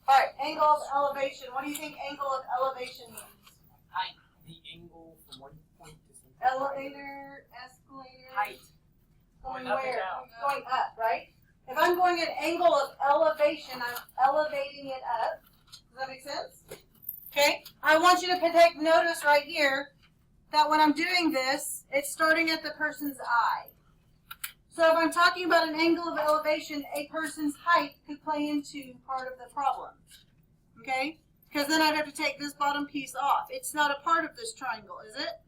All right, angle of elevation. What do you think angle of elevation means? Height. The angle from one point to something. Elevator, escalator. Height. Going up and where? down. Going up, right? If I'm going at angle of elevation, I'm elevating it up. Does that make sense? Okay. I want you to take notice right here that when I'm doing this, it's starting at the person's eye. So if I'm talking about an angle of elevation, a person's height could play into part of the problem. Okay? Because then I'd have to take this bottom piece off. It's not a part of this triangle, is it?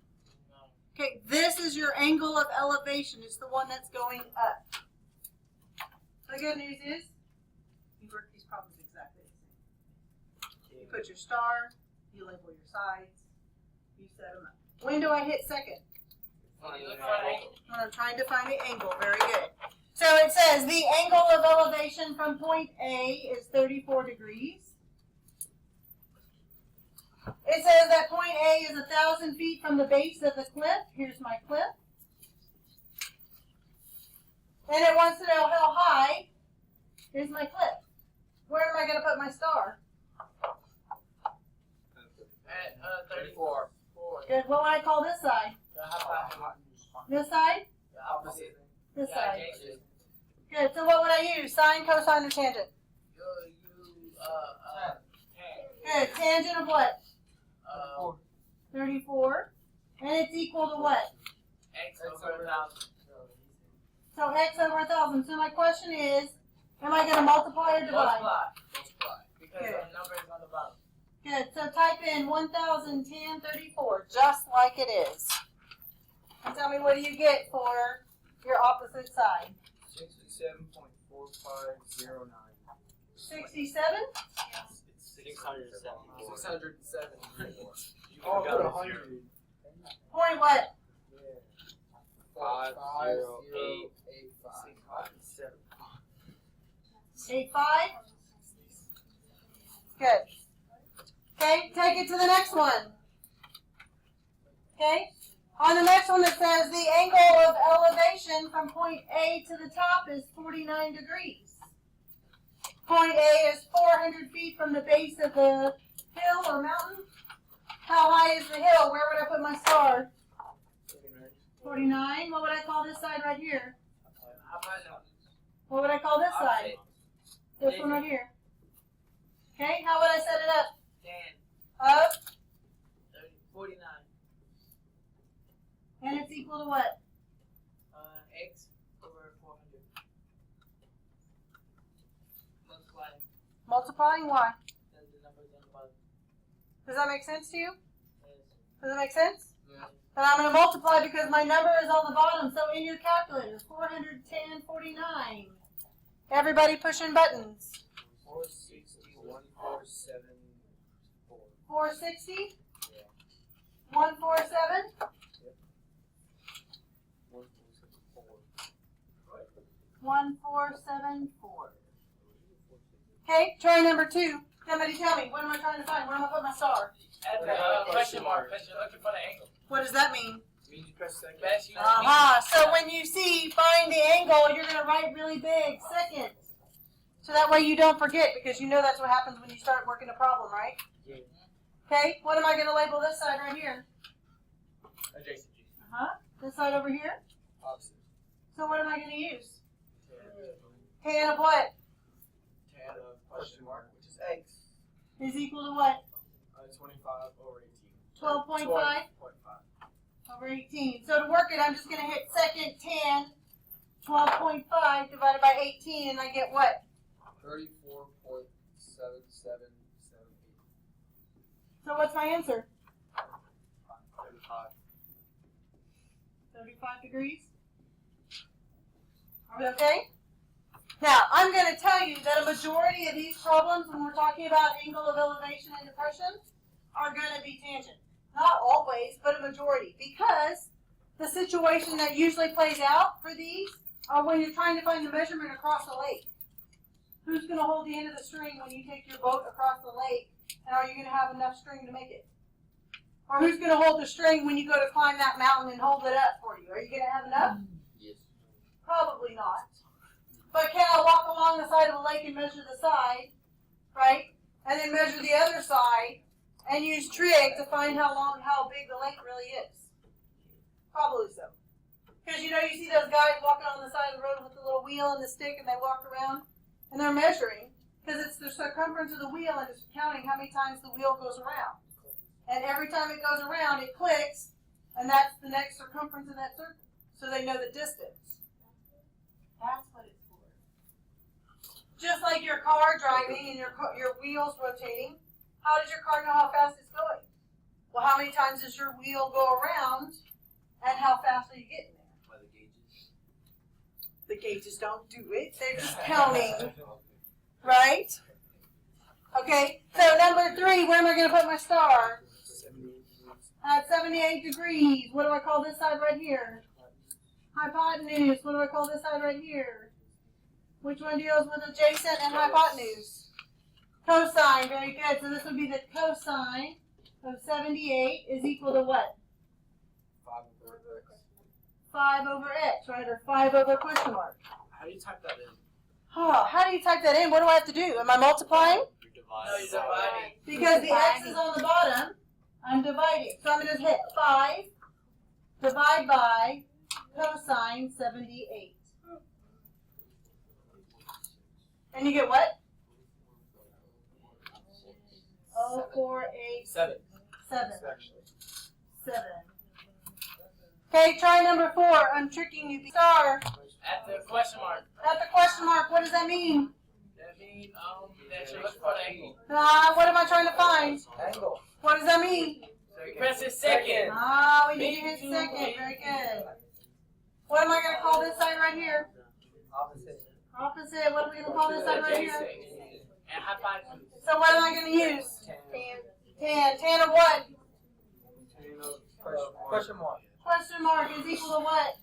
No. Okay, this is your angle of elevation. It's the one that's going up. The good news is, you work these problems exactly the same. You put your star, you label your sides, you set them up. When do I hit second? When I'm trying to find the angle. Very good. So it says the angle of elevation from point A is 34 degrees. It says that point A is 1,000 feet from the base of the cliff. Here's my cliff. And it wants to know how high is my cliff. Where am I going to put my star? At 34. Good. What would I call this side? This side? The opposite. This side. Good. So what would I use? Sine, cosine, or tangent? Good. Tangent of what? 34. And it's equal to what? X over 1,000. So x over 1,000. So my question is, am I going to multiply or divide? Multiply. Because Good. the number is on the bottom. Good. So type in 1,000 tan 34, just like it is. And tell me what do you get for your opposite side? 67.4509. 67? It's 607. Oh, got 100. Point what? 5085. 85? Good. Okay, take it to the next one. Okay? On the next one it says the angle of elevation from point A to the top is 49 degrees. Point A is 400 feet from the base of the hill or mountain. How high is the hill? Where would I put my star? 49. What would I call this side right here? What would I call this side? This one right here. Okay, how would I set it up? 10. Up, 49. and it's equal to what? X over 400. Multiply. Multiplying y. Then the number is on the bottom. Does that make sense to you? Yes. Does that make sense? Yeah. And I'm going to multiply because my number is on the bottom. So in your calculator, 410, 49. Everybody pushing buttons. 460.1474. 460? Yeah. 147? 1474. Okay, try number 2. Somebody tell me, what am I trying to find? Where am I putting my star? Add the question mark because you're looking for the angle. What does that mean? Means you press second. Best you So when you see find the angle, you're going to write really big, second. So that way you don't forget, because you know that's what happens when you start working a problem, right? Yeah. Okay, what am I going to label this side right here? Adjacent. This side over here? Opposite. So what am I going to use? Tan of what? Tan of question mark, which is X. Is equal to what? 25 over 18. 12.5 12.5. over 18. So to work it, I'm just going to hit second tan, 12.5 divided by 18, and I get what? 34.7778. So what's my answer? 35. 35 degrees? Are we okay? Now, I'm going to tell you that a majority of these problems, when we're talking about angle of elevation and depression, are going to be tangent. Not always, but a majority. Because the situation that usually plays out for these are when you're trying to find the measurement across the lake. Who's going to hold the end of the string when you take your boat across the lake? And are you going to have enough string to make it? Or who's going to hold the string when you go to climb that mountain and hold it up for you? Are you going to have enough? Yes. Probably not. But can I walk along the side of the lake and measure the side, right? and then measure the other side and use trig to find how big the length really is. Probably so. Because you know, you see those guys walking on the side of the road with the little wheel and the stick, and they walk around and they're measuring because it's the circumference of the wheel and it's counting how many times the wheel goes around. And every time it goes around, it clicks, and that's the next circumference of that circle. So they know the distance. That's what it's for. Just like your car driving and your wheels rotating, how does your car know how fast it's going? Well, how many times does your wheel go around, and how fast are you getting there? By the gauges. The gauges don't do it. They're just counting, right? Okay, so number 3, where am I going to put my star? At 78 degrees. What do I call this side right here? Hypotenuse. What do I call this side right here? Which one deals with adjacent and hypotenuse? Cosine. Very good. So this would be the cosine of 78 is equal to what? 5 over x, right? Or 5 over question mark. How do you type that in? Oh, how do you type that in? What do I have to do? Am I multiplying? You divide. No, you're dividing. Because the x is on the bottom, I'm dividing. So I'm going to hit 5, divide by cosine 78. And you get what? 0.487. 7. 7. 7. Okay, try number 4. I'm tricking you. Star. At the question mark. At the question mark, what does that mean? That means that you're looking for the angle. What am I trying to find? Angle. What does that mean? So you press it second. We need to hit second. Very good. What am I going to call this side right here? Opposite. Opposite. What are we going to call this side right here? And hypotenuse. So what am I going to use? Tan. Tan of what? Question mark. Question mark is equal to what?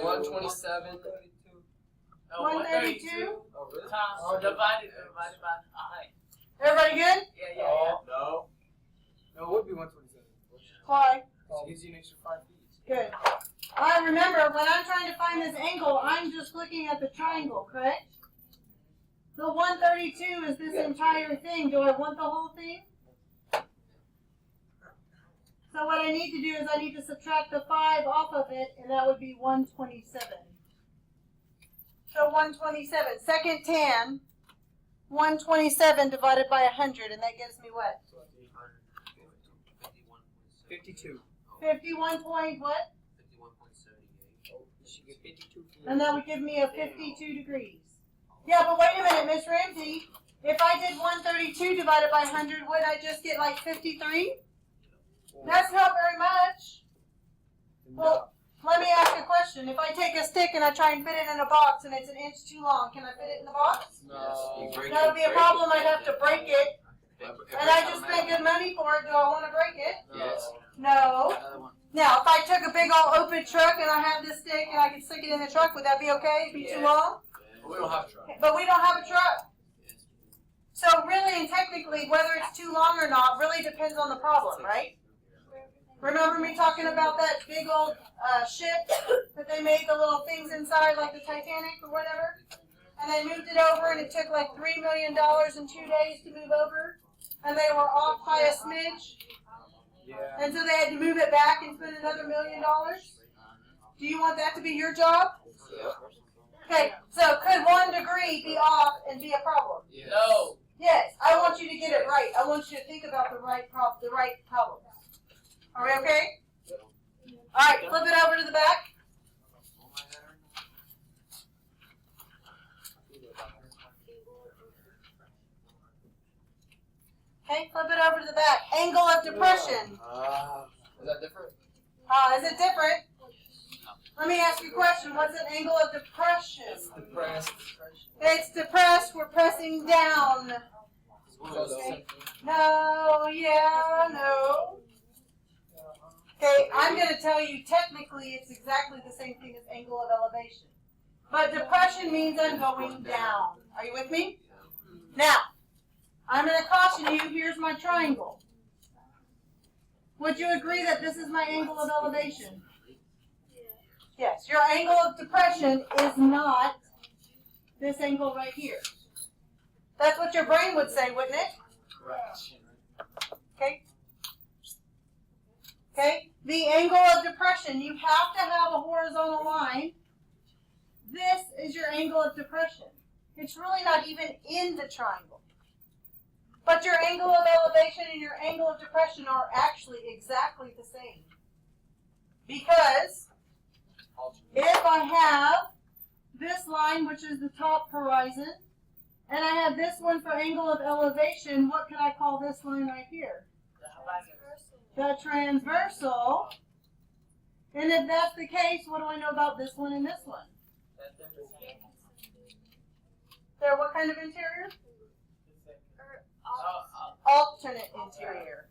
127. No, 132? Oh, really? times divided by a height. Everybody good? Yeah. No. No, it would be 127. Why? It gives you an extra 5 feet. Good. I remember when I'm trying to find this angle, I'm just looking at the triangle, correct? The 132 is this entire thing. Do I want the whole thing? So what I need to do is I need to subtract the 5 off of it, and that would be 127. So 127. Second tan, 127 divided by 100, and that gives me what? 52. 51 point what? 52. And that would give me a 52 degrees. Yeah, but wait a minute, Miss Ramsey. If I did 132 divided by 100, would I just get like 53? That's not very much. Well, let me ask a question. If I take a stick and I try and fit it in a box and it's an inch too long, can I fit it in the box? No. That would be a problem. I'd have to break it. And I just spent good money for it. Do I want to break it? Yes. No. Now, if I took a big old open truck and I had this stick and I could stick it in the truck, would that be okay? It'd be too long? We don't have a truck. But we don't have a truck. So really and technically, whether it's too long or not really depends on the problem, right? Remember me talking about that big old ship that they made the little things inside, like the Titanic or whatever? And they moved it over, and it took like $3 million in 2 days to move over. And they were off by a smidge. Yeah. And so they had to move it back and spend another $1 million. Do you want that to be your job? Okay, so could 1 degree be off and be a problem? Yes. No. Yes, I want you to get it right. I want you to think about the right problem. Are we okay? All right, flip it over to the back. Okay, flip it over to the back. Angle of depression. Is that different? Is it different? Let me ask you a question. What's an angle of depression? Depressed. It's depressed. We're pressing down. Okay. No, yeah, no. Okay, I'm going to tell you technically it's exactly the same thing as angle of elevation. But depression means I'm going down. Are you with me? Now, I'm going to caution you, here's my triangle. Would you agree that this is my angle of elevation? Yes, your angle of depression is not this angle right here. That's what your brain would say, wouldn't it? Correct. Okay. Okay. The angle of depression, you have to have a horizontal line. This is your angle of depression. It's really not even in the triangle. But your angle of elevation and your angle of depression are actually exactly the same. Because if I have this line, which is the top horizon, and I have this one for angle of elevation, what can I call this line right here? The transversal. And if that's the case, what do I know about this one and this one? They're what kind of interior? Alternate interior.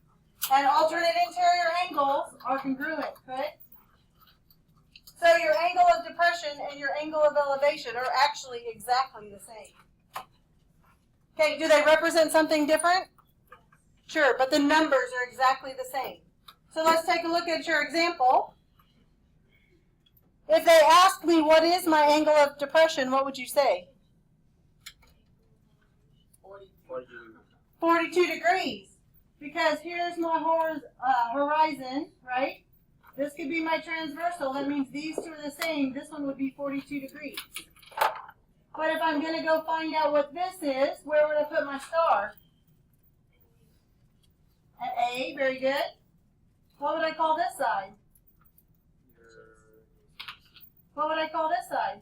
And alternate interior angles are congruent, correct? So your angle of depression and your angle of elevation are actually exactly the same. Okay, do they represent something different? Sure, but the numbers are exactly the same. So let's take a look at your example. If they ask me what is my angle of depression, what would you say? 42 degrees. Because here's my horizon, right? This could be my transversal. That means these two are the same. This one would be 42 degrees. But if I'm going to go find out what this is, where would I put my star? At A, very good. What would I call this side? What would I call this side?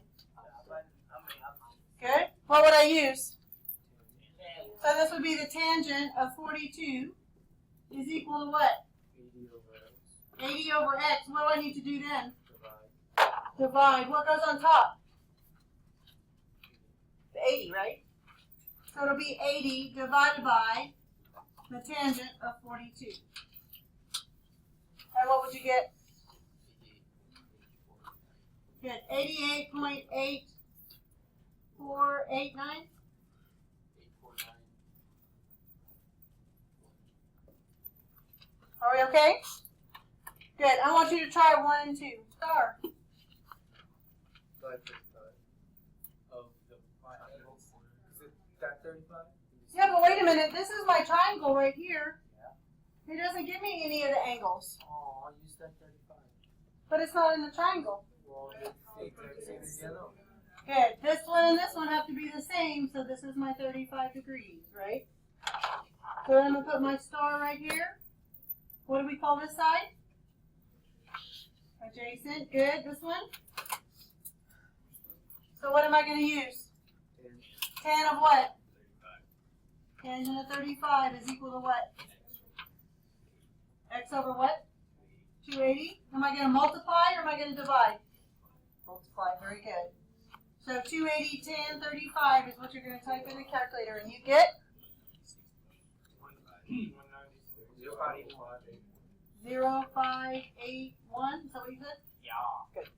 Good. What would I use? So this would be the tangent of 42 is equal to what? 80 over x. What do I need to do then? Divide. What goes on top? The 80, right? So it'll be 80 divided by the tangent of 42. And what would you get? Good. 88.8489. Are we okay? Good. I want you to try 1 and 2. Star. Yeah, but wait a minute. This is my triangle right here. It doesn't give me any of the angles. Oh, I'll use that 35. But it's not in the triangle. Well, they together. Good. This one and this one have to be the same, so this is my 35 degrees, right? So then I'm going to put my star right here. What do we call this side? Adjacent. Good. This one? So what am I going to use? 10 of what? Tangent of 35 is equal to what? X over what? 280. Am I going to multiply or am I going to divide? Multiply. Very good. So 280, 10, 35 is what you're going to type in the calculator, and you get 0581. Is that what you said? Yeah. Good.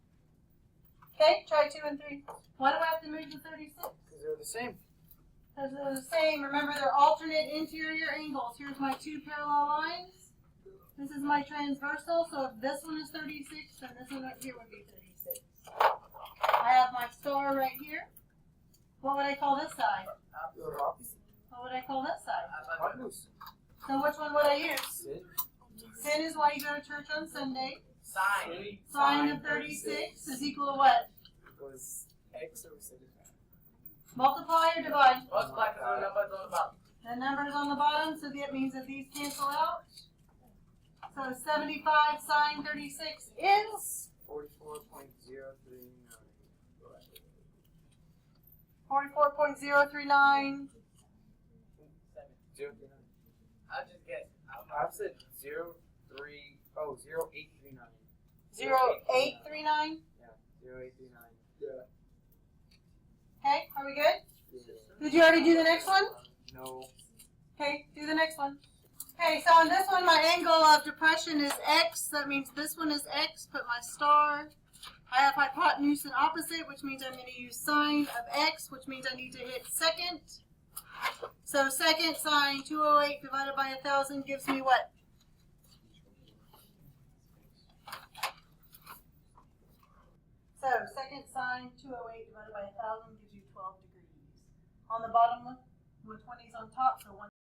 Okay, try 2 and 3. Why do I have to move to 36? Because they're the same. Because they're the same. Remember, they're alternate interior angles. Here's my 2 parallel lines. This is my transversal. So if this one is 36, then this one right here would be 36. I have my star right here. What would I call this side? What would I call this side? So which one would I use? Sin is why you go to church on Sunday. Sine of 36 is equal to what? Because X over 6. Multiply or divide? Multiply because the numbers on the bottom. The numbers on the bottom, so that means that these cancel out. So 75 sine 36 is 44.039. 44.039. 039. I'll just guess. I've said 0839. 0839. Yeah, 0839. Yeah. Okay, are we good? Did you already do the next one? No. Okay, do the next one. Okay, so on this one, my angle of depression is x. That means this one is x. Put my star. I have hypotenuse and opposite, which means I'm going to use sine of x, which means I need to hit second. So second sine 208 divided by 1,000 gives me what? So second sine 208 divided by 1,000 gives you 12 degrees. On the bottom one, 120's on top, so 1